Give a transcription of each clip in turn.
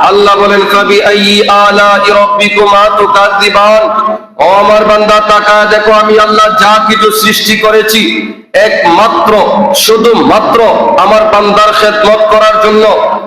আল্লাহ বলেন ফাবি আইয়ি আলা'i রাব্বিকুমা তুকাযযিবান। ও আমার বান্দা তাকায় দেখো, আমি আল্লাহ যা কিছু সৃষ্টি করেছি একমাত্র শুধুমাত্র আমার বান্দার খেদমত করার জন্য।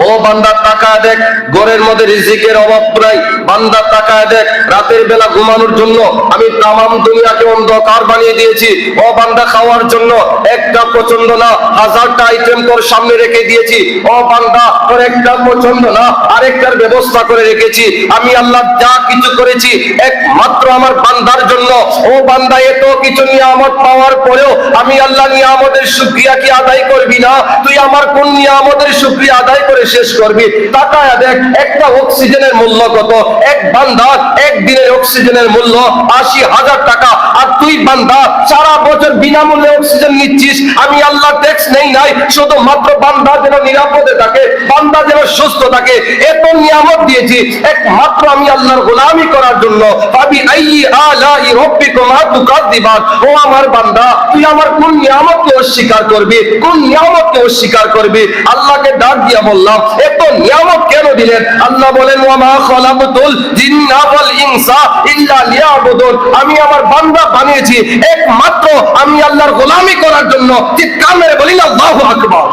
ও বান্দা তাকায় দেখ, ঘরের মধ্যে রিজিকের অভাব নাই। বান্দা তাকায় দেখ, রাতের বেলা ঘুমানোর জন্য আমি তামাম দুনিয়াকে অন্ধকার বানিয়ে দিয়েছি। ও বান্দা খাওয়ার জন্য একটা পছন্দ না, হাজারটা আইটেম তোর সামনে রেখে দিয়েছি। ও বান্দা তোর একটা পছন্দ না, আরেকটার ব্যবস্থা করে রেখেছি। আমি আল্লাহ যা কিছু করেছি একমাত্র আমার বান্দার জন্য। ও বান্দা, এত কিছু নিয়ামত পাওয়ার পরেও আমি আল্লাহ নিয়ামতের শুকরিয়া কি আদায় করবি না? তুই আমার কোন নিয়ামতের শুকরিয়া আদায় করে শেষ করবি? তাকায়া দেখ, একটা অক্সিজেনের মূল্য কত? এক বান্দা একদিনের অক্সিজেনের মূল্য ৮০,০০০ টাকা। আর তুই বান্দা সারা বছর বিনামূল্যে অক্সিজেন নিচ্ছিস। আমি আল্লাহ ট্যাক্স নেই নাই, শুধুমাত্র বান্দা যেন নিরাপদে থাকে, বান্দা যেন সুস্থ থাকে। এত নিয়ামত দিয়েছি একমাত্র আমি আল্লাহর গোলামি করার জন্য। ফাবি আইয়ি আলা'i রাব্বিকুমা তুকাযযিবান। ও আমার বান্দা, তুই আমার কোন নিয়ামতকে অস্বীকার করবি? কোন নিয়ামতকে অস্বীকার করবি? আল্লাহকে ডাক দিয়া বললাম, এত নিয়ামত কেন দিলেন? আল্লাহ বলেন ওয়া মা খালাকতুল জিন্না ওয়াল ইনসা ইল্লা লিয়াবুদুন। আমি আমার বান্দা বানিয়েছি একমাত্র আমি আল্লাহর গোলামি করার জন্য। চিৎকার মেরে বলি না আল্লাহু আকবার।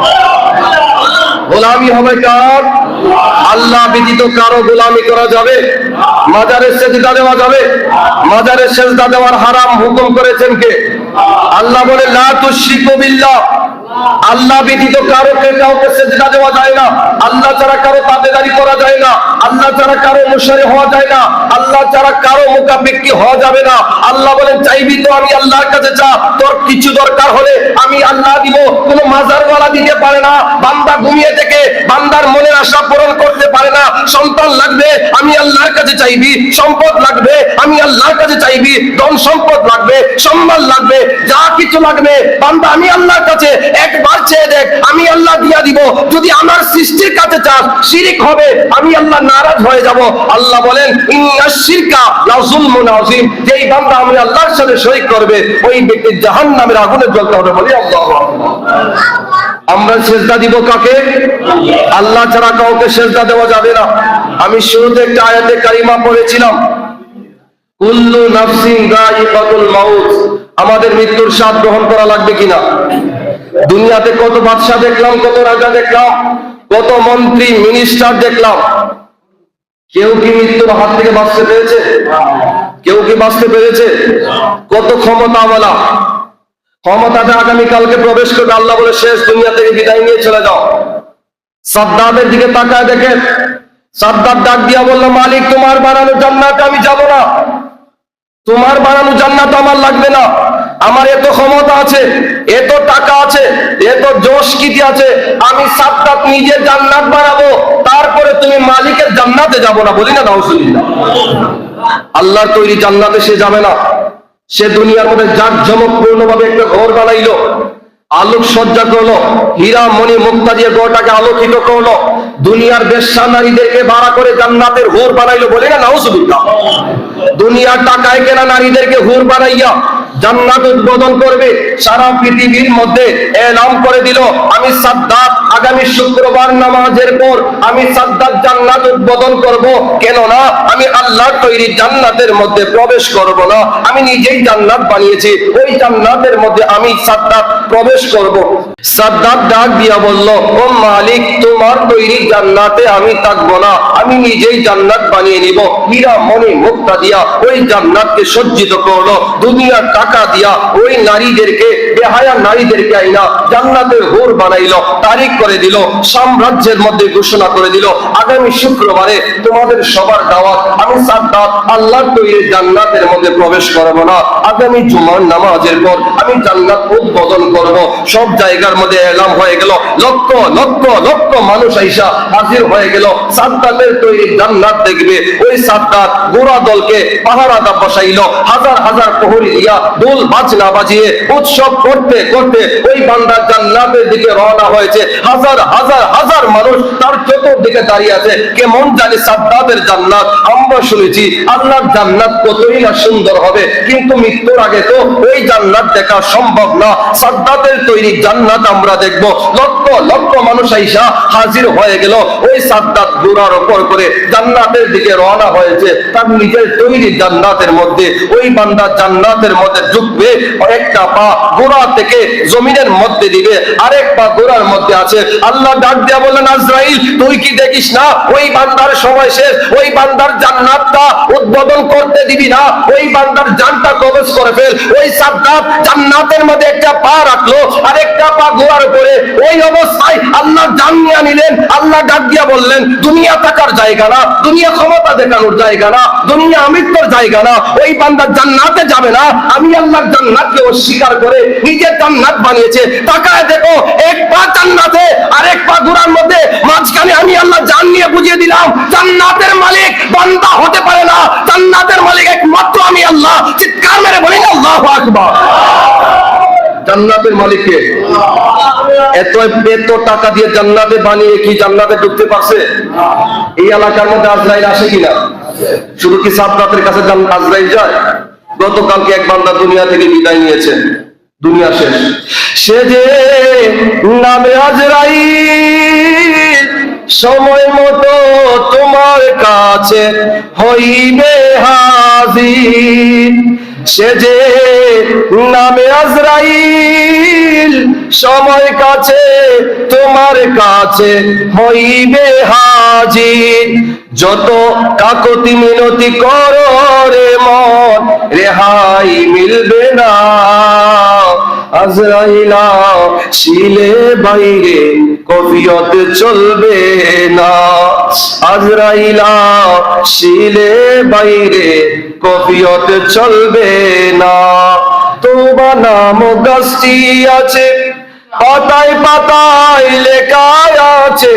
গোলামি হবে কার? আল্লাহ ব্যতীত কারো গোলামি করা যাবে? মাজারের সেজদা দেওয়া যাবে? মাজারের সেজদা দেওয়ার হারাম হুকুম করেছেন কে? আল্লাহ বলে লা তুশরিকু বিল্লাহ। আল্লাহ ব্যতীত কাউকে সেজদা দেওয়া যায় না। আল্লাহ ছাড়া কারো তাবেদারি করা যায় না। আল্লাহ ছাড়া কারো মুশারি হওয়া যায় না। আল্লাহ ছাড়া কারো মুকাবিকি হওয়া যাবে না। আল্লাহ বলেন চাইবি তো আমি আল্লাহর কাছে চা, তোর কিছু দরকার হলে আমি আল্লাহ দিব। কোনো মাজারওয়ালা দিতে পারে না। বান্দা ঘুমিয়ে থেকে বান্দার মনের আশা পূরণ করতে পারে না। সন্তান লাগবে আমি আল্লাহর কাছে চাইবি, সম্পদ লাগবে আমি আল্লাহর কাছে চাইবি, ধন সম্পদ লাগবে, সম্মান লাগবে, যা কিছু লাগবে বান্দা আমি আল্লাহর কাছে একবার চেয়ে দেখ, আমি আল্লাহ দিয়া দিব। যদি আমার সৃষ্টির কাছে চাস, শিরিক হবে, আমি আল্লাহ নারাজ হয়ে যাব। আল্লাহ বলেন ইন্নাশ শিরকা লাযুলমুন আযীম। যেই বান্দা আমি আল্লাহর সাথে শরীক করবে ওই ব্যক্তি জাহান্নামের আগুনে জ্বলতে হবে। বলি আল্লাহু আকবার। আমরা সেজদা দিব কাকে? আল্লাহ ছাড়া কাউকে সেজদা দেওয়া যাবে না। আমি শুরুতে একটা আয়াতে কারিমা পড়েছিলাম, কুল্লু নাফসিন যায়িকাতুল মাউত। আমাদের মৃত্যুর স্বাদ গ্রহণ করা লাগবে কিনা? দুনিয়াতে কত বাদশা দেখলাম, কত রাজা দেখলাম, কত মন্ত্রী মিনিস্টার দেখলাম। কেউ কি মৃত্যুর হাত থেকে বাঁচতে পেরেছে? কেউ কি বাঁচতে পেরেছে? কত ক্ষমতাওয়ালা, ক্ষমতাতে আগামীকালকে প্রবেশ করবে, আল্লাহ বলে শেষ, দুনিয়া থেকে বিদায় নিয়ে চলে যাও। সাদ্দাতের দিকে তাকায় দেখেন, সাদ্দাত ডাক দিয়া বলল, মালিক তোমার বানানো জান্নাতে আমি যাব না। তোমার বানানো জান্নাত আমার লাগবে না। আমার এত ক্ষমতা আছে, এত টাকা আছে, এত যশ কীর্তি আছে, আমি সাদ্দাত নিজে জান্নাত বানাবো, তারপরে তুমি মালিকের জান্নাতে যাব না। বলি না নাউজুবিল্লাহ। আল্লাহর তৈরি জান্নাতে সে যাবে না। সে দুনিয়ার মধ্যে জাঁকজমকপূর্ণ ভাবে একটা ঘর বানাইলো, আলোক সজ্জা করলো, হীরা মণি মুক্তা দিয়ে ঘরটাকে আলোকিত করলো, দুনিয়ার বেশ্যা নারীদেরকে ভাড়া করে জান্নাতের হুর বানাইলো। বলি না নাউজুবিল্লাহ। দুনিয়ার টাকায় কেনা নারীদেরকে হুর বানাইয়া জান্নাত উদ্বোধন করবে। সারা পৃথিবীর মধ্যে এলান করে দিল, আমি সাদ্দাত আগামী শুক্রবার নামাজের পর আমি সাদ্দাত জান্নাত উদ্বোধন করব। কেন না? আমি আল্লাহর তৈরি জান্নাতের মধ্যে প্রবেশ করব না, আমি নিজেই জান্নাত বানিয়েছি, ওই জান্নাতের মধ্যে আমি সাদ্দাত প্রবেশ করব। সাদ্দাত ডাক দিয়া বলল, ও মালিক তোমার তৈরি জান্নাতে আমি থাকবো না, আমি নিজেই জান্নাত বানিয়ে নিব। হীরা মণি মুক্তা দিয়া ওই জান্নাতকে সজ্জিত করলো। দুনিয়ার টাকা দিয়া ওই নারীদেরকে, বেহায়া নারীদেরকে আইনা জান্নাতের হুর বানাইলো, তারিখ করে দিল, সাম্রাজ্যের মধ্যে ঘোষণা করে দিল, আগামী শুক্রবারে তোমাদের সবার দাওয়াত, আমি সাদ্দাত আল্লাহর তৈরি জান্নাতের মধ্যে প্রবেশ করব না। আগামী জুমার নামাজের পর আমি জান্নাত উদ্বোধন করব। সব জায়গার মধ্যে এলাম হয়ে গেল, লক্ষ লক্ষ লক্ষ মানুষ আইসা হাজির হয়ে গেল, সাদ্দাতের তৈরি জান্নাত দেখবে। ওই সাদ্দাত গোড়া দলকে পাহারা দা বসাইলো, হাজার হাজার প্রহরী দিয়া দোল বাজনা বাজিয়ে উৎসব করতে করতে ওই বান্দা বান্দা জান্নাতের দিকে রওনা হয়েছে, হাজার হাজার হাজার মানুষ তার চতুর্দিকে দাঁড়িয়ে আছে। কেমন জানি সাদ্দাতের জান্নাত, আমরা শুনেছি আল্লাহর জান্নাত কতই না সুন্দর হবে, কিন্তু মৃত্যুর আগে তো ওই জান্নাত দেখা সম্ভব না। সাদ্দাতের তৈরি জান্নাত আমরা দেখব। লক্ষ লক্ষ মানুষ আইসা হাজির হয়ে গেল ওই সাদ্দাত ঘোড়ার উপর করে জান্নাতের দিকে রওনা হয়েছে তার নিজের তৈরি জান্নাতের মধ্যে। ওই বান্দা জান্নাতের মধ্যে ঢুকবে, একটা পা ঘোড়া থেকে জমিনের মধ্যে দিবে, আরেক পা ঘোড়ার মধ্যে আছে। আল্লাহ ডাক দিয়া বললেন, আজরাইল তুই কি দেখিস না ওই বান্দার সময় শেষ, ওই বান্দার জান্নাতটা উদ্বোধন করতে দিবি না, ওই বান্দার জানটা কবজ করে ফেল। ওই সাদ্দাত জান্নাতের মধ্যে একটা পা রাখলো, আরেকটা পা ঘোড়ার উপরে। ওই অবস্থায় আল্লাহ জান নিয়ে নিলেন। আল্লাহ ডাক দিয়া বললেন, দুনিয়া থাকার জায়গা না, দুনিয়া ক্ষমতা দেখানোর জায়গা না, দুনিয়া আমৃত্যুর জায়গা না। ওই বান্দা জান্নাতে যাবে না। আমি আল্লাহর জান্নাতকে অস্বীকার করে নিজের জান্নাত বানিয়েছে। তাকায় দেখো, এক পা জান্নাতে আরেক পা ঘোড়ার মধ্যে, মাঝখানে আমি আল্লাহ জান নিয়ে বুঝিয়ে দিলাম জান্নাতের মালিক বান্দা হতে পারে না, জান্নাতের মালিক একমাত্র আমি আল্লাহ। চিৎকার মেরে বলি না আল্লাহু আকবার। জান্নাতের মালিককে এত এত টাকা দিয়ে জান্নাতে বানিয়ে কি জান্নাতে ঢুকতে পারছে? এই এলাকার মধ্যে আজরাইল আসে কিনা? শুধু কি সাদ্দাতের কাছে আজরাইল যায়? গতকালকে এক বান্দা দুনিয়া থেকে বিদায় নিয়েছে, দুনিয়া শেষ। সে যে নামে আজরাইল সময় মতো তোমার কাছে হইবে হাজির। সে যে নামে আজরাইল সময় কাছে তোমার কাছে হইবে হাজির। যত কাকতি মিনতি করো রে মন, রেহাই মিলবে না। আজরাইলা শিলে বাইরে কফিয়ত চলবে না। আজরাইলা শিলে বাইরে কফিয়ত চলবে না। তোবা নাম গাছটি আছে, পাতায় পাতায় লেখা আছে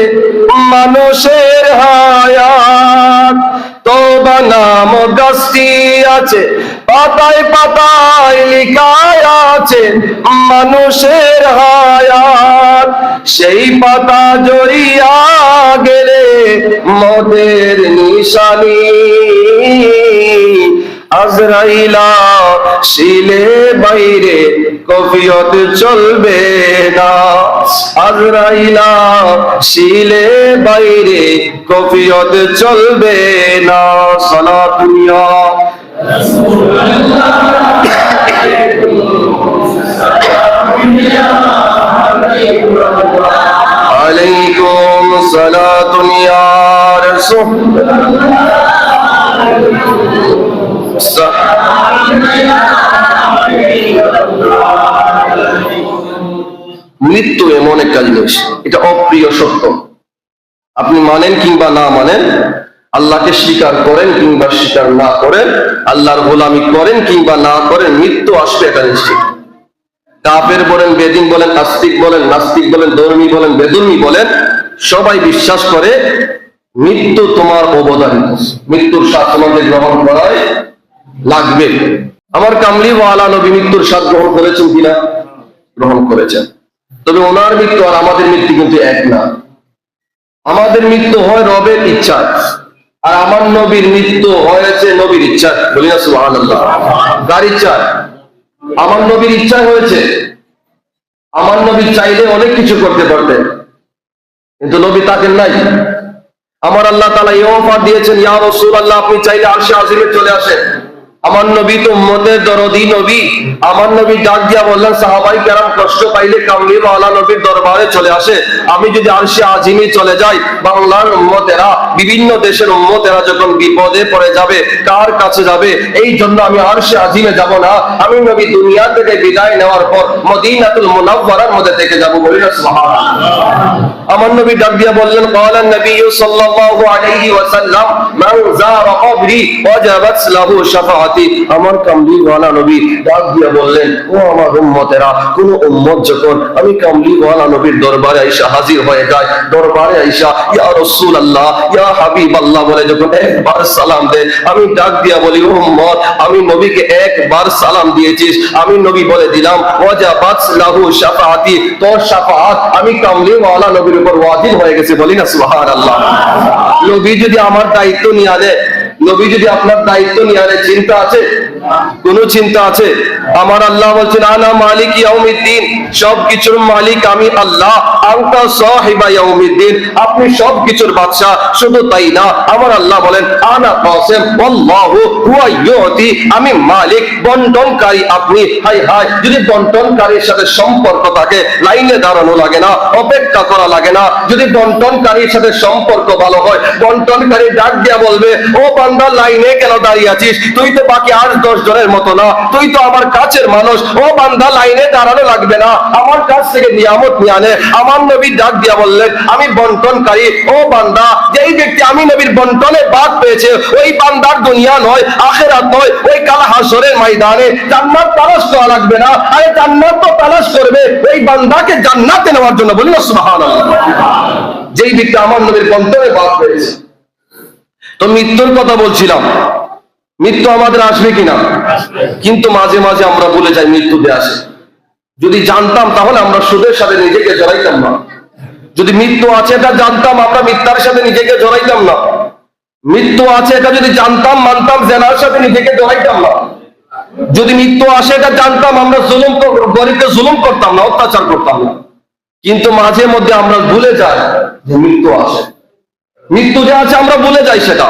মানুষের হায়াত। তোবা নাম গাছটি আছে, পাতায় পাতায় লেখা আছে মানুষের হায়াত। সেই পাতা জড়িয়া গেলে মদের নিশানি। আজরাইলা শিলে বাইরে কফিয়ত চলবে না। আজরাইলা শিলে বাইরে কফিয়ত চলবে না। সালাতুল্লাহ আলাইকুম সালাতুল্লাহ রাসূল। মৃত্যু এমন একটা জিনিস, এটা অপ্রিয় সত্য। আপনি মানেন কিংবা না মানেন, আল্লাহকে স্বীকার করেন কিংবা স্বীকার না করেন, আল্লাহর গোলামি করেন কিংবা না করেন, মৃত্যু আসবে এটা নিশ্চিত। কাফের বলেন, বেদিন বলেন, আস্তিক বলেন, নাস্তিক বলেন, ধর্মী বলেন, বেদুনি বলেন, সবাই বিশ্বাস করে মৃত্যু তোমার অবদারিত। মৃত্যুর স্বাদ তোমাদের গ্রহণ করাই লাগবে। আমার কামলি ওয়ালা নবী মৃত্যুর স্বাদ গ্রহণ করেছেন কিনা? গ্রহণ করেছেন। তবে ওনার মৃত্যু আর আমাদের মৃত্যু কিন্তু এক না। আমাদের মৃত্যু হয় রবের ইচ্ছায়, আর আমার নবীর মৃত্যু হয়েছে নবীর ইচ্ছায়। বলি না সুবহানাল্লাহ। কার ইচ্ছায়? আমার নবীর ইচ্ছায় হয়েছে। আমার নবী চাইলে অনেক কিছু করতে পারতেন, কিন্তু নবী তাকেন নাই। আমার আল্লাহ তাআলা এই অফার দিয়েছেন, ইয়া রাসূলুল্লাহ আপনি চাইলে আরশে আজিমে চলে আসেন। আমার নবী তো উম্মতের দরদি নবী। আমার নবী ডাক দিয়া বললেন, সাহাবাই কেরাম কষ্ট পাইলে কামলি ওয়ালা নবীর দরবারে চলে আসে। আমি যদি আরশে আজিমে চলে যাই, বাংলার উম্মতেরা, বিভিন্ন দেশের উম্মতেরা যখন বিপদে পড়ে যাবে, কার কাছে যাবে? এই জন্য আমি আরশে আজিমে যাব না। আমি নবী দুনিয়া থেকে বিদায় নেওয়ার পর মদিনাতুল মুনাওয়ারার মধ্যে থেকে যাব। বলি না সুবহানাল্লাহ। আমার নবী ডাক দিয়া বললেন ক্বালান নবী সাল্লাল্লাহু আলাইহি ওয়াসাল্লাম মান যারা কবরি ওয়াজাবাত লাহু শাফাআতি। আমার কামলি ওয়ালা নবী ডাক দিয়া বললেন ও আমার উম্মতেরা, কোন উম্মত যখন আমি কামলি ওয়ালা নবীর দরবারে আইসা হাজির হয়ে যায়, দরবারে আইসা ইয়া রাসূলুল্লাহ ইয়া হাবিবাল্লাহ বলে যখন একবার সালাম দেয়, আমি ডাক দিয়া বলি ও উম্মত, আমি নবীকে একবার সালাম দিয়েছিস, আমি নবী বলে দিলাম ওয়াজাবাত লাহু শাফাআতি, তোর শাফাআত আমি কামলি ওয়ালা নবীর উপর ওয়াজিব হয়ে গেছে। বলি না সুবহানাল্লাহ। নবী যদি আমার দায়িত্ব নিয়ে আনে, নবী যদি আপনার দায়িত্ব নিয়ে আনে, চিন্তা আছে? কোন চিন্তা আছে? আমার আল্লাহ বলছেন আনা মালিক ইয়াউমিদ্দিন, সবকিছুর মালিক আমি আল্লাহ। আনতা সাহিবা ইয়াউমিদ্দিন, আপনি সবকিছুর বাদশা। শুধু তাই না, আমার আল্লাহ বলেন আনা কাসিম ওয়াল্লাহু হুয়া ইউতি, আমি মালিক, বন্টনকারী আপনি। হাই হাই, যদি বন্টনকারীর সাথে সম্পর্ক থাকে লাইনে দাঁড়ানো লাগে না, অপেক্ষা করা লাগে না। যদি বন্টনকারীর সাথে সম্পর্ক ভালো হয়, বন্টনকারী ডাক দিয়া বলবে ও বান্দা লাইনে কেন দাঁড়িয়ে আছিস, তুই তো বাকি 8-10 জনের মতো না, তুই তো আমার কাছের মানুষ। ও বান্দা লাইনে দাঁড়ানো লাগবে না, আমার কাছ থেকে নিয়ামত নিয়ে আনে। আমার নবী ডাক দিয়া বললেন আমি বন্টনকারী। ও বান্দা, যেই ব্যক্তি আমি নবীর বন্টনে বাদ পেয়েছে, ওই বান্দার দুনিয়া নয়, আখিরাত নয়, ওই কাল হাসরের ময়দানে জান্নাত তালাশ করা লাগবে না। আরে জান্নাত তো তালাশ করবে ওই বান্দাকে জান্নাতে নেওয়ার জন্য। বলি না সুবহানাল্লাহ। যেই ব্যক্তি আমার নবীর বন্টনে বাদ পেয়েছে। তো মৃত্যুর কথা বলছিলাম, মৃত্যু আমাদের আসবে কিনা? কিন্তু মাঝে মাঝে আমরা ভুলে যাই মৃত্যুতে আসে। যদি জানতাম তাহলে আমরা সুদের সাথে নিজেকে জড়াইতাম না। যদি মৃত্যু আছে এটা জানতাম, আমরা মিথ্যার সাথে নিজেকে জড়াইতাম না। মৃত্যু আছে এটা যদি জানতাম, মানতাম, জেনার সাথে নিজেকে জড়াইতাম না। যদি মৃত্যু আসে এটা জানতাম, আমরা গরিবকে জুলুম করতাম না, অত্যাচার করতাম না। কিন্তু মাঝে মধ্যে আমরা ভুলে যাই যে মৃত্যু আসে। মৃত্যু যে আছে আমরা ভুলে যাই সেটা।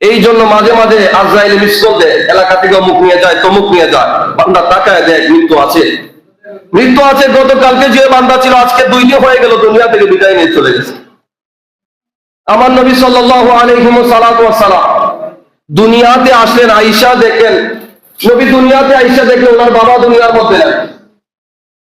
এই জন্য মাঝে মাঝে আজরাইল মিসকল দেয়, এলাকা থেকে অমুক নিয়ে যায়, তমুক নিয়ে যায়, বান্দা তাকায় দেয় মৃত্যু আছে, মৃত্যু আছে। গতকালকে যে বান্দা ছিল আজকে 2 দিন হয়ে গেল দুনিয়া থেকে বিদায় নিয়ে চলে গেছে। আমার নবী সাল্লাল্লাহু আলাইহি ওয়াসাল্লাম দুনিয়াতে আসলেন, আয়েশা দেখেন নবী দুনিয়াতে আয়েশা দেখলেন ওনার বাবা দুনিয়ার মধ্যে নাই।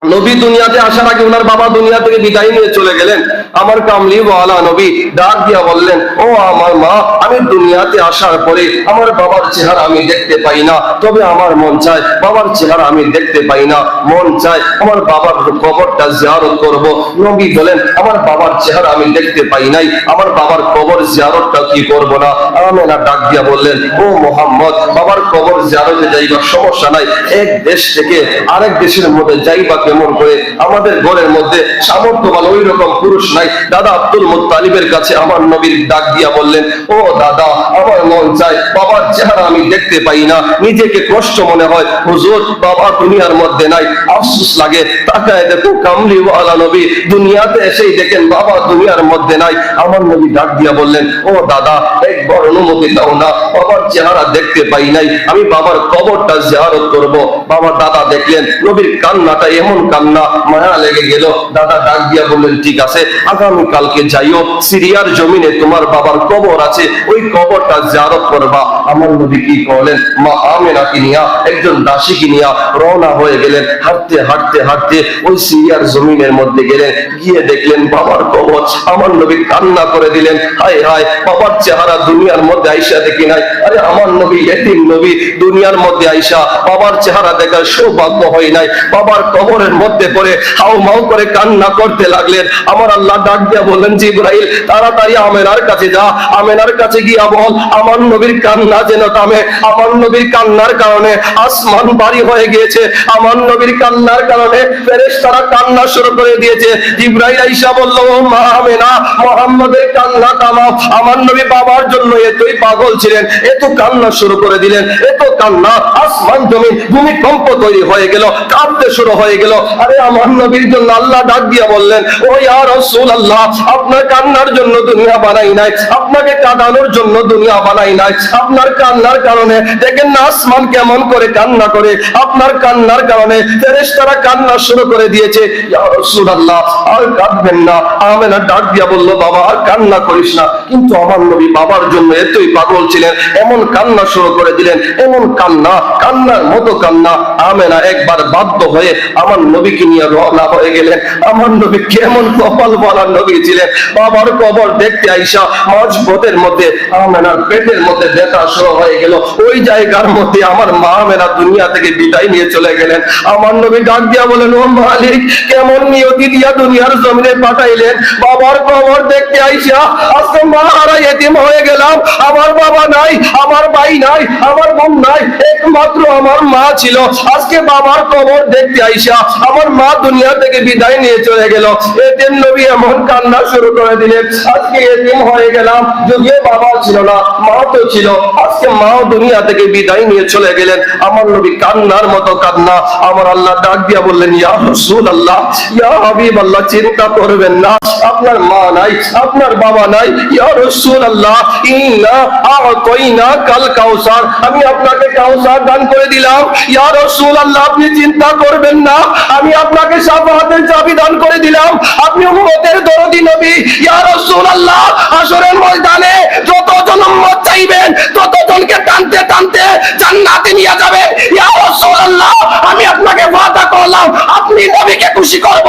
নবী দুনিয়াতে আসার আগে ওনার বাবা দুনিয়া থেকে বিদায় নিয়ে চলে গেলেন। আমার কামলি ওয়ালা নবী ডাক দিয়া বললেন ও আমার মা, আমি দুনিয়াতে আসার পরে আমার বাবার চেহারা আমি দেখতে পাই না, তবে আমার মন চায় বাবার চেহারা আমি দেখতে পাই না, মন চায় আমার বাবার কবরটা জিয়ারত করব। নবী বলেন আমার বাবার চেহারা আমি দেখতে পাই নাই, আমার বাবার কবর জিয়ারতটা কি করব না? আমেনা ডাক দিয়া বললেন ও মুহাম্মদ, বাবার কবর জিয়ারতে যাইবা সমস্যা নাই, এক দেশ থেকে আরেক দেশের মধ্যে যাইবা কেমন করে? আমাদের ঘরের মধ্যে সামর্থ্যবান ওই রকম পুরুষ নাই। দাদা আব্দুল মুত্তালিবের কাছে আমার নবীর ডাক দিয়া বললেন ও দাদা, আমার মন চায় বাবার চেহারা আমি দেখতে পাই না, নিজেকে কষ্ট মনে হয়, হুজুর বাবা দুনিয়ার মধ্যে নাই, আফসোস লাগে। তাকায় দেখো কামলি ওয়ালা নবী দুনিয়াতে এসেই দেখেন বাবা দুনিয়ার মধ্যে নাই। আমার নবী ডাক দিয়া বললেন ও দাদা, একবার অনুমতি দাও না, বাবার চেহারা দেখতে পাই নাই, আমি বাবার কবরটা জিয়ারত করব। বাবা দাদা দেখলেন নবীর কান্নাটা এমন কান্না, মায়া লেগে গেল। দাদা ডাক দিয়া বললেন ঠিক আছে, আগামী কালকে যাইও, সিরিয়ার জমিনে তোমার বাবার কবর আছে, ওই কবরটা জিয়ারত করবা। আমার নবী কি করলেন, মা আমেনাকে নিয়া, একজন দাসীকে নিয়া রওনা হয়ে গেলেন। হাঁটতে হাঁটতে হাঁটতে ওই সিরিয়ার জমিনের মধ্যে গেলেন, গিয়ে দেখলেন বাবার কবর। আমার নবী কান্না করে দিলেন, হায় হায়, বাবার চেহারা দুনিয়ার মধ্যে আইসা দেখি নাই। আরে আমার নবী এতিম নবী, দুনিয়ার মধ্যে আইসা বাবার চেহারা দেখার সৌভাগ্য হয় নাই। বাবার কবরের মধ্যে পড়ে হাউ মাউ করে কান্না করতে লাগলেন। আমার আল্লাহ ডাক দিয়া বললেন জিবরাইল তাড়াতাড়ি আমেনার কাছে যা, আমেনার কাছে গিয়া বল আমার নবীর কান্না যেন থামে। আমার নবীর কান্নার কারণে আসমান ভারী হয়ে গিয়েছে, আমার নবীর কান্নার কারণে ফেরেশতারা কান্না শুরু করে দিয়েছে। জিবরাইল আয়েশা বলল ও মা আমেনা, মুহাম্মদের কান্না থামাও। আমার নবী বাবার জন্য এতই পাগল ছিলেন, এত কান্না শুরু করে দিলেন, এত কান্না আসমান জমিন ভূমিকম্প তৈরি হয়ে গেল, কাঁপতে শুরু হয়ে গেল। আরে আমার নবীর জন্য আল্লাহ ডাক দিয়া বললেন ও ইয়া রাসূলুল্লাহ, আপনার কান্নার জন্য দুনিয়া বানাই নাই, আপনাকে কাঁদানোর জন্য দুনিয়া বানাই নাই, আপনার আপনার কান্নার কারণে দেখেন না আসমান কেমন করে কান্না করে, আপনার কান্নার কারণে ফেরেশতারা কান্না শুরু করে দিয়েছে। ইয়া রাসূলুল্লাহ আর কাঁদবেন না। আমেনা ডাক দিয়া বলল, বাবা আর কান্না করিস না। কিন্তু আমার নবী বাবার জন্য এতই পাগল ছিলেন, এমন কান্না শুরু করে দিলেন, এমন কান্না, কান্নার মতো কান্না। আমেনা একবার বাধ্য হয়ে আমার নবীকে নিয়ে রওনা হয়ে গেলেন। আমার নবী কেমন কপাল বলা নবী ছিলেন, বাবার কবর দেখতে আইসা মাঝপথের মধ্যে আমেনার পেটের মধ্যে ব্যথা শুরু হয়ে গেল। ওই জায়গার মধ্যে আমার মা আমেনা দুনিয়া থেকে বিদায় নিয়ে চলে গেলেন। আমার নবী ডাক দিয়া বলেন, ও মালিক, কেমন নিয়তি দিয়া দুনিয়ার জমিনে পাঠাইলেন, বাবার কবর দেখতে আইসা আজকে মা হারা এতিম হয়ে গেলাম। আমার বাবা নাই, আমার ভাই নাই, আমার বোন নাই, একমাত্র আমার মা ছিল। আজকে বাবার কবর দেখতে আইসা আমার মা দুনিয়া থেকে বিদায় নিয়ে চলে গেল। এতিম নবী এমন কান্না শুরু করে দিলেন, আজকে এতিম হয়ে গেলাম, যদিও বাবা ছিল না, মা তো ছিল, আজকে মাও দুনিয়া থেকে বিদায় নিয়ে চলে গেলেন। আমার নবী কান্নার মতো কান্না। আমার আল্লাহ ডাক দিয়া বললেন, ইয়া রাসূলুল্লাহ, ইয়া হাবিবাল্লাহ, চিন্তা করবেন না, আপনার মা নাই, আপনার বাবা নাই। ইয়া রাসূলুল্লাহ, ইন্না আ'তাইনা কাল কাউসার, আমি আপনাকে কাউসার দান করে দিলাম। ইয়া রাসূলুল্লাহ, আপনি চিন্তা করবেন না, আমি আপনাকে শাফাআতের চাবি দান করে দিলাম। আপনি উম্মতের দরদি নবী। ইয়া রাসূলুল্লাহ, হাশরের ময়দানে যতজন উম্মত চাইবেন ততজনকে টানতে টানতে জান্নাতে নিয়ে যাবেন। ইয়া রাসূলুল্লাহ, আমি আপনাকে ওয়াদা করলাম, আপনি নবীকে খুশি করব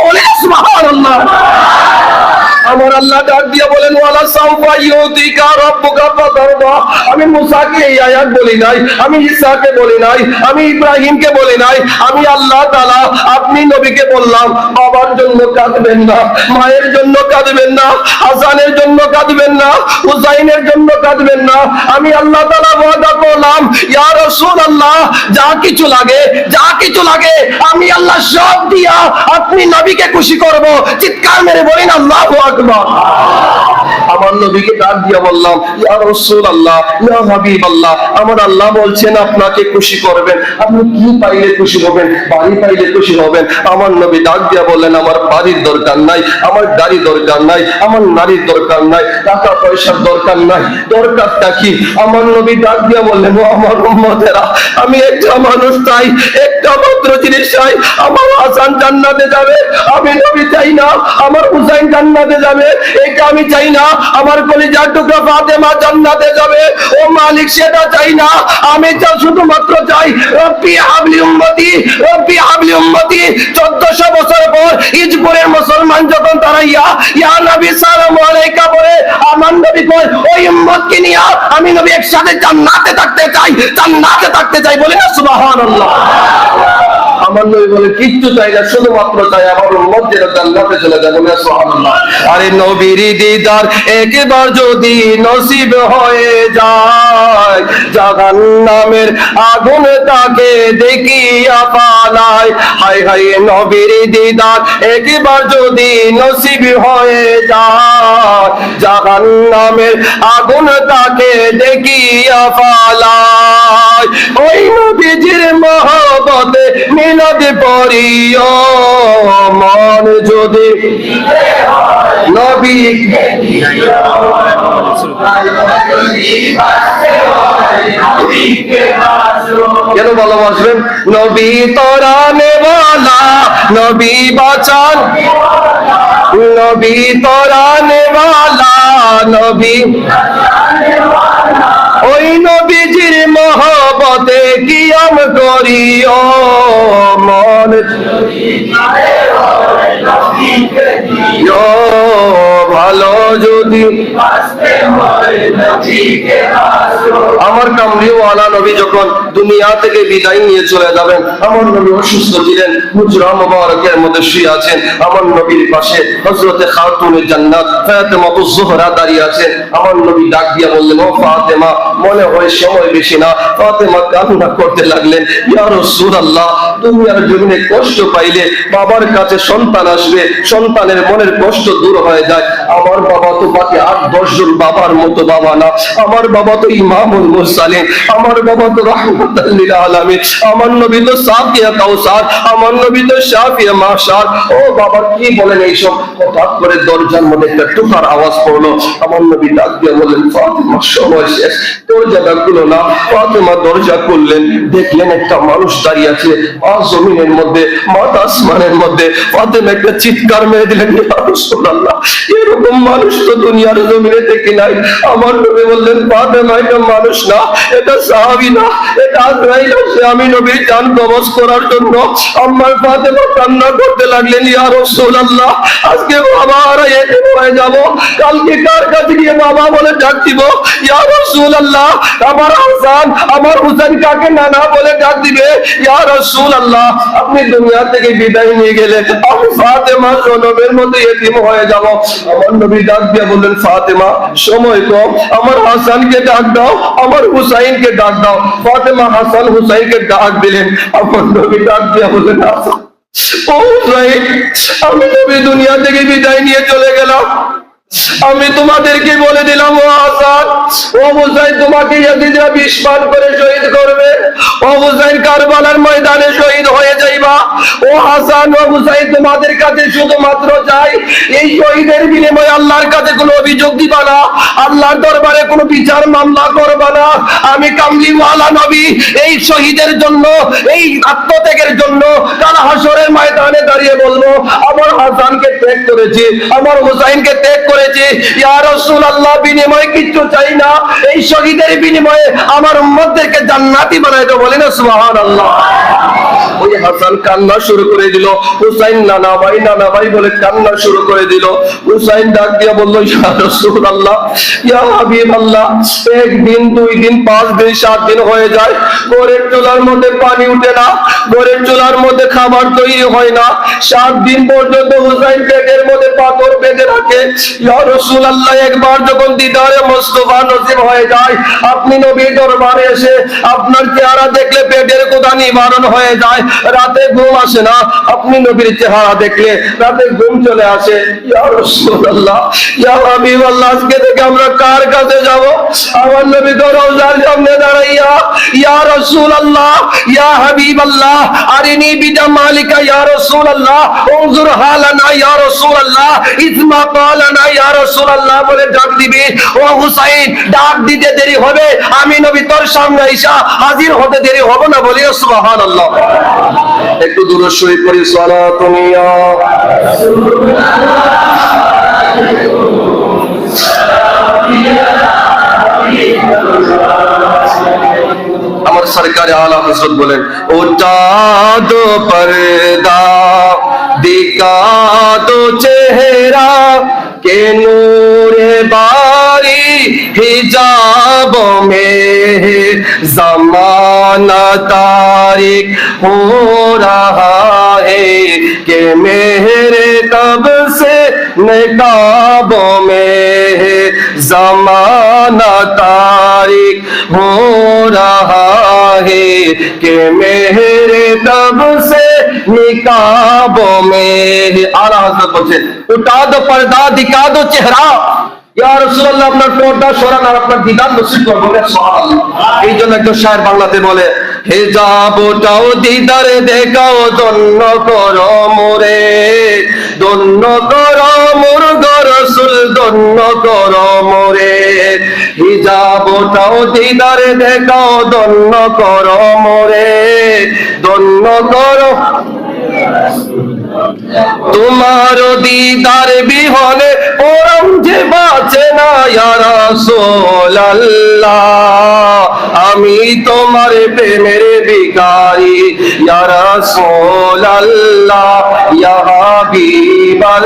বলে সুবহানাল্লাহ। আমার আল্লাহ ডাক দিয়া বলেন, ওয়ালা সাউফা ইউতিকা রাব্বুকা ফাতারদা। আমি মুসাকে এই আয়াত বলি নাই, আমি ঈসাকে বলি নাই, আমি ইব্রাহিমকে বলি নাই, আমি আল্লাহ তাআলা আপনি নবীকে বললাম, বাবার জন্য কাঁদবেন না, মায়ের জন্য কাঁদবেন না, হাসানের জন্য কাঁদবেন না, হুসাইনের জন্য কাঁদবেন না। আমি আল্লাহ তাআলা ওয়াদা করলাম, ইয়া রাসূলুল্লাহ, যা কিছু লাগে আমি আল্লাহ সব দিয়া আপনি নবীকে খুশি করব। চিৎকার মেরে বলেন আল্লাহু আকবার। আমার নবীকে ডাক দিয়া বললাম, ইয়া রাসূলুল্লাহ, ইয়া হাবিবাল্লাহ, আমার আল্লাহ বলছেন আপনাকে খুশি করবেন। আপনি কি পাইলে খুশি হবেন? বাড়ি পাইলে খুশি হবেন। আমার নবী ডাক দিয়া বললেন, আমার বাড়ির দরকার নাই, আমার গাড়ি দরকার নাই, আমার নারীর দরকার নাই, টাকা পয়সার দরকার নাই, দরকারটা কি? আমার নবী ডাক দিয়া বললেন, ও আমার উম্মতেরা, আমি একটা মানুষ চাই, একটা মাত্র জিনিস চাই, আমার হাসান জান্নাতে যাবে। আমি নবী চাই না আমার হুসাইন জান্নাতে যাবে, এটা আমি চাই না আমার কলিজার টুকরা ফাতেমা জান্নাতে যাবে। ও মালিক, সেটা চাই না, আমি শুধুমাত্র চাই, রব্বি হাবলি উম্মতি, রব্বি হাবলি উম্মতি। 1400 বছর পর হিজপুরের মুসলমান যখন তারা ইয়া নবী সালামু আলাইকা বলে, আমার নবী কয়, ওই উম্মতকে নিয়ে আমি নবী একসাথে জান্নাতে থাকতে চাই, বলে না সুবহানাল্লাহ। আমার নবী বলে, কিচ্ছু চাই না, শুধুমাত্র চাই আমার উম্মত যেন জান্নাতে চলে যায়, বলে সুবহানাল্লাহ। আরে নবীর দিদার একবার যদি নসিব হয়ে যায়, জাহান্নামের আগুন তাকে দেখিয়া পালায়। হায় হায়, নবীর দিদার একবার যদি নসিব হয়ে যায়, জাহান্নামের আগুন তাকে দেখিয়া পালায়। ওই নবীজির মহব্বতে মিলাদ পড়িও, মন যদি নবী কেন ভালোবাসবেন? নবী তরানে ওয়ালা, নবী বাঁচান, নবী তরানে ওয়ালা, নবী। ওই নবীজির মহব্বতে কিয়াম করিও, মন ভালো যদি। আমার কামলিওয়ালা নবী যখন দুনিয়া থেকে বিদায় নিয়ে চলে যাবেন, আমার নবী অসুস্থ ছিলেন, হুজরা মুবারকের মধ্যে শুয়ে আছেন। আমার নবীর পাশে হযরতে খাতুনে জান্নাত ফাতেমাতুজ জোহরা দাঁড়িয়ে আছেন। আমার নবী ডাক দিয়া বললেন, ও ফাতেমা, মনে হয় সময় বেশি না। ফাতেমা কান্না করতে লাগলেন, ইয়া রাসূলুল্লাহ, দুনিয়ার জমিনে কষ্ট পাইলে বাবার কাছে সন্তান আসবে, সন্তানের মনের কষ্ট দূর হয়ে যায়। আমার বাবা তো বাকি 8-10 জন বাবার মতো বাবা না, আমার বাবা তো ইমামুল মুরসালিন, আমার বাবা তো রাহমাতুল লিল আলামিন, আমার নবী তো সাফিয়া কাউসার, আমার নবী তো শাফিয়া মাশার। ও বাবা, কি বলেন এইসব? হঠাৎ করে দরজার মধ্যে একটা টোকার আওয়াজ পড়লো। আমার নবী ডাক দিয়ে বললেন, ফাতেমা, সময় শেষ, দরজাটা খুলো না। ফাতেমা দরজা খুললেন, দেখলেন একটা মানুষ দাঁড়িয়ে আছে জমিনের মধ্যে, মাথা আসমানের মধ্যে। ফাতেমা একটা চিৎকার মেরে দিলেন, ইয়া রাসূলুল্লাহ, এরকম মানুষ তো দুনিয়ার জমিনে দেখি নাই। আমার নবী বললেন, ফাতেমা এটা মানুষ না, এটা সাহাবী না, এটা আজরাইল আসে আমি নবীর জান কবজ করার জন্য। আমার ফাতেমা কান্না করতে লাগলেন, ইয়া রাসূলুল্লাহ, আজকে বাবা আর এতিম হয়ে যাব, কালকে কার কাছে গিয়ে বাবা বলে ডাক দিব? ইয়া রাসূলুল্লাহ, আমার হাসান আমার হুসাইন কাকে নানা বলে ডাক দিবে? ইয়া রাসূলুল্লাহ, আপনি দুনিয়া থেকে বিদায় নিয়ে গেলে আমি ফাতেমা জনমের মধ্যে এতিম হয়ে যাব। আমার নবী ডাক দিয়ে বললেন, ফাতেমা সময় কম, আমার হাসানকে ডাক দাও, আমার হুসাইনকে ডাক দাও। ফাতেমা হাসান হুসাইনকে ডাক দিলেন। আমার নবী ডাক দিয়ে বললেন, হাসান ও হুসাইন, আমি নবী দুনিয়া থেকে বিদায় নিয়ে চলে গেলাম, আমি তোমাদেরকে বলে দিলাম, ও হাসান ও হুসাইন, তোমাকে ইয়াজিদরা বিষ পান করে শহীদ করবে। ও হুসাইন, কারবালার ময়দানে শহীদ হয়ে যাইবা। ও হাসান ও হুসাইন, তোমাদের কাছে শুধুমাত্র চাই, এই শহীদের বিনিময়ে আল্লাহর কাছে কোনো অভিযোগ দিবা না, আল্লাহর দরবারে কোনো বিচার মামলা করবা না। আমি কামলিওয়ালা নবী এই শহীদের জন্য, এই আত্মত্যাগের জন্য কাল হাসরের ময়দানে দাঁড়িয়ে বলবো, আমার হাসানকে ত্যাগ করেছি, আমার হুসাইনকে ত্যাগ করেছি। ইয়া রাসূলুল্লাহ, বিনিময়ে কিচ্ছু চাই না, এই শহীদের বিনিময়ে আমার উম্মতদেরকে জান্নাতি বানায় দাও। বলেন সুবহানাল্লাহ। ওই হাসান কান্না শুরু করে দিল, হুসাইন নানা ভাই বলে কান্না শুরু করে দিল। হুসাইন ডাক দিয়া বলল, ইয়া রাসূলুল্লাহ, ইয়া হাবিবাল্লাহ, একদিন, 2 দিন, 5 দিন, 7 দিন হয়ে যায়, ঘরের চুলার মধ্যে পানি উঠে না, ঘরের চুলার মধ্যে খাবার তৈরি হয় না। 7 দিন পর্যন্ত হুসাইন পেটের মধ্যে পাথর বেঁধে রাখে। ইয়া রাসূলুল্লাহ, একবার যখন দিদারে মুস্তাফা নসিব হয়ে যায়, আপনি নবীর দরবারে এসে আপনার চেহারা দেখলে পেটের ক্ষুধা নিবারণ হয়ে যায়, রাতে ঘুম আসে না, আপনি নবীর চেহারা দেখলে রাতে ঘুম চলে আসে। ইয়া রাসূলুল্লাহ, ইয়া হাবিবাল্লাহ, আজকে থেকে আমরা কার কাছে যাব? আমার নবী তো রওজার সামনে দাঁড়াইয়া, ইয়া রাসূলুল্লাহ, ইয়া হাবিবাল্লাহ, আরিনি বিজামালিকা ইয়া রাসূলুল্লাহ, উনজুর হালানা ইয়া রাসূলুল্লাহ, ইসমা ক্বালানা ইয়া রাসূলুল্লাহ বলে ডাক দিবে। ও হুসাইন, ডাক দিতে দেরি হবে, আমি নবী তোর সামনে আইসা হাজির হতে দেরি হবে না। বলি সুবহানাল্লাহ। একটু দুরূদ শরীফ পড়ি, সালাতুন ইয়া রাসূলুল্লাহ। আমার সরকারে আলা হযরত বলেন, উঠা দো পর্দা, দিখা দো চেহারা, के नूर बारी हिजाब में जमाना तारिक हो रहा है, कि मेरे कब से निकाबों में जमाना तारिक हो रहा है, कि मेरे कब से निकाबों में। आला हज़रत বলছেন, उठा दो पर्दा, दिखा दो चेहरा। ইয়া রাসূলুল্লাহ, আপনার পর্দা সরান আর আপনার দিদার নসিব করুন। বলেন সুবহানাল্লাহ। এই জন্য একজন শায়ের বাংলাতে বলে, হিজাব ওটাও দিদারে দেখাও, ধন্য করো মোরে, ধন্য করো মোর গো রাসূল, ধন্য করো মোরে। হিজাব ওটাও দিদারে দেখাও, ধন্য করো মোরে, ধন্য করো। তোমার দিদার বিহনে পরম যে বাঁচে না, ইয়া রাসূলুল্লাহ, আমি তোমার প্রেমের ভিখারি, ইয়া রাসূলুল্লাহ, ইয়া হাবিবাল্লাহ,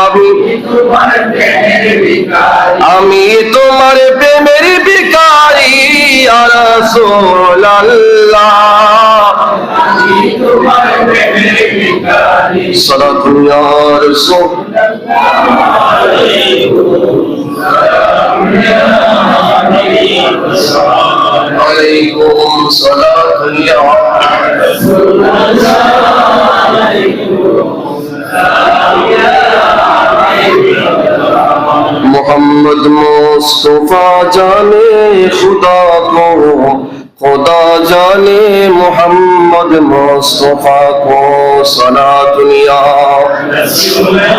আমি তোমার প্রেমের ভিখারি, আমি তোমার প্রেমের ভিখারি, ইয়া রাসূলুল্লাহ, আমি তোমার প্রেমের ভিখারি। সালাতুন ইয়া রাসূলুল্লাহ, আলাইকুম সালাতুন ইয়া রাসূলুল্লাহ, मोहम्मद मुस्तफा जाने खुदा को, खुदा जाने मोहम्मद मुस्तफा को, सलातुन या रसूलल्लाह,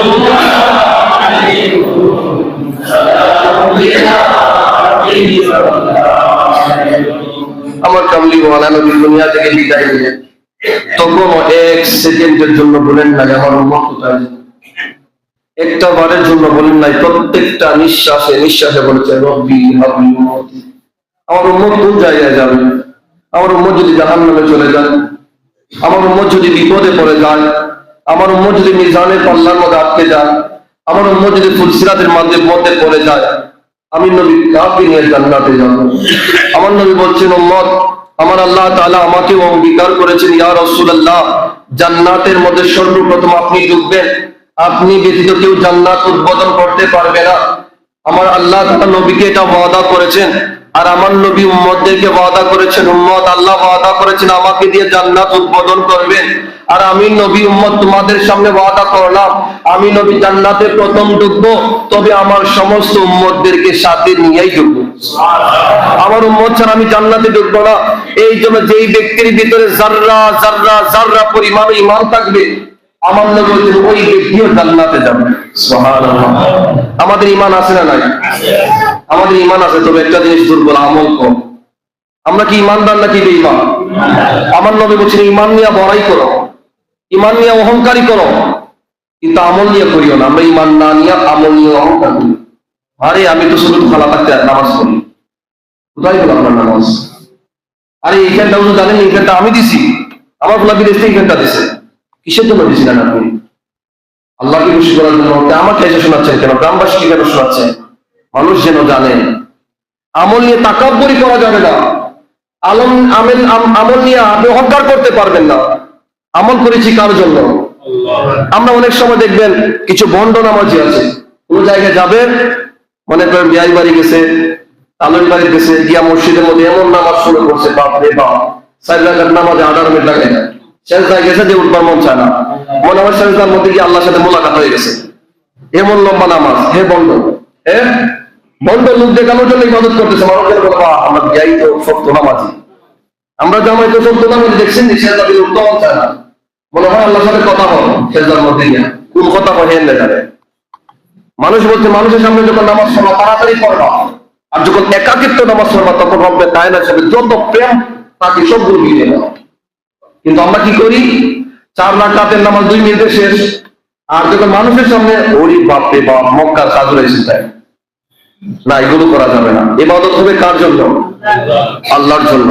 আমার কামলি ওয়ালা নবী দুনিয়া থেকে বিদায় নিলেন, তখন এক সেকেন্ডের জন্য বলেন নাই আমার উম্মত কোথায়, একটা বারের জন্য বলেন নাই, প্রত্যেকটা নিঃশ্বাসে নিঃশ্বাসে বলেছে রব্বি হাবলি উম্মতি, আমার উম্মত কোন জায়গায় যাবে, আমার উম্মত যদি জাহান্নামে চলে যায়, আমার উম্মত যদি বিপদে পড়ে যায়, আমার উম্মত যদি মিজানের পাল্লার মধ্যে আটকে যায়, আমার উম্মত যদি ফুলসিরাতের মধ্যে পড়ে যায়, আমি নবী কাকে নিয়ে জান্নাতে যাব? আমার নবী বলছেন উম্মত, আমার আল্লাহ তাআলা আমাকে অঙ্গীকার করেছেন, ইয়া রাসূলুল্লাহ, জান্নাতের মধ্যে সর্বপ্রথম আপনি ঢুকবেন, আপনি ব্যতীত কেউ জান্নাত উদ্বোধন করতে পারবে না। আমার আল্লাহ তাআলা নবীকে এটা ওয়াদা করেছেন, আর আমার নবী উম্মতদেরকে ওয়াদা করেছেন, উম্মত আল্লাহ ওয়াদা করেছেন আমাকে দিয়ে জান্নাত উদ্বোধন করবেন, আর আমি নবী উম্মত তোমাদের সামনে ওয়াদা করলাম, আমি নবী জান্নাতে প্রথম ঢুকবো, তবে আমার সমস্ত উম্মতদেরকে সাথে নিয়েই ঢুকবো, আমার উম্মত ছাড়া আমি জান্নাতে ঢুকবো না। এই জন্য যেই ব্যক্তির ভিতরে যাররা যাররা যাররা পরিমাণ ঈমান থাকবে, আমার নবী বলেন ওই ব্যক্তিও জান্নাতে যাবে। সুবহানাল্লাহ। আমাদের ঈমান আছে না নাই? আমাদের ঈমান আছে, তবে একটা জিনিস দুর্বল, আমল কম। আমরা কি ঈমানদার নাকি বেঈমান? আমার নবী বলেন ঈমান নিয়ে বড়াই করো, ঈমান নিয়ে অহংকারী করো, কিন্তু আমল নিয়ে করিও না। আমরা ঈমান না নিয়ে আমল নিয়ে অহংকার করি। আরে আমি তো শুধু খালা থাকতে নামাজ পড়ি, কোথায় গেল আপনার নামাজ? আরে এইখানটা উনি জানেন, এইখানটা আমি দিছি, আমার গোলাপি দেশে এইখানটা দিছে, কিসের জন্য দিছিলেন আপনি? আল্লাহকে খুশি করার জন্য? আমাকে এসে শোনাচ্ছেন কেন? গ্রামবাসীকে কেন শোনাচ্ছেন? মানুষ যেন জানে। আমল নিয়ে তাকাব্বুরি করা যাবে না। আমল নিয়ে আপনি অহংকার করতে পারবেন না। আমল করেছি কার জন্য? আমরা অনেক সময় দেখবেন কিছু ভণ্ড নামাজি আছে, কোন জায়গায় যাবেন, মনে করেন বিয়াই বাড়ি গেছে, তালুর বাড়ি গেছে, গিয়া মসজিদের মধ্যে এমন নামাজ শুরু করছে, বাপরে বাপ, 4 রাকাত নামাজে 18 মিনিট লাগে না, সেজদায় গেছে যে উঠবার মন চায় না, মনে হয় সেজদার মধ্যে গিয়ে আল্লাহর সাথে মোলাকাত হয়ে গেছে, এমন লম্বা নামাজ। হে বন্ধ, বন্ধ লোক দেখানোর জন্য ইবাদত করতেছে, মানুষের কথা আমরা বিয়াই তো সত্য নামাজি, আমরা জামাই তো সত্য নামাজি, দেখছেন যে সেজদা দিলে উঠতে মন চায় না, মনে হয় আল্লাহর সাথে কথা বল সেজদার মধ্যে গিয়া, কোন কথা হয় হেন লেখারে। মানুষ বলছে মানুষের সামনে যখন নামাজ পড়বা তাড়াতাড়ি পড়বা, আর যখন একাকিত্ব নামাজ পড়বা তখন রব্বে কায়নাত সাথে যত প্রেম তাকে সবগুলো মিলিয়ে নাও। কিন্তু আমরা কি করি? 4 রাকাতের নামাজ 2 মিনিটে শেষ, আর যখন মানুষের সামনে ওরে বাপরে বাপ মক্কার কাজুর এসে যায় না, এগুলো করা যাবে না। ইবাদত হবে কার জন্য? আল্লাহর জন্য।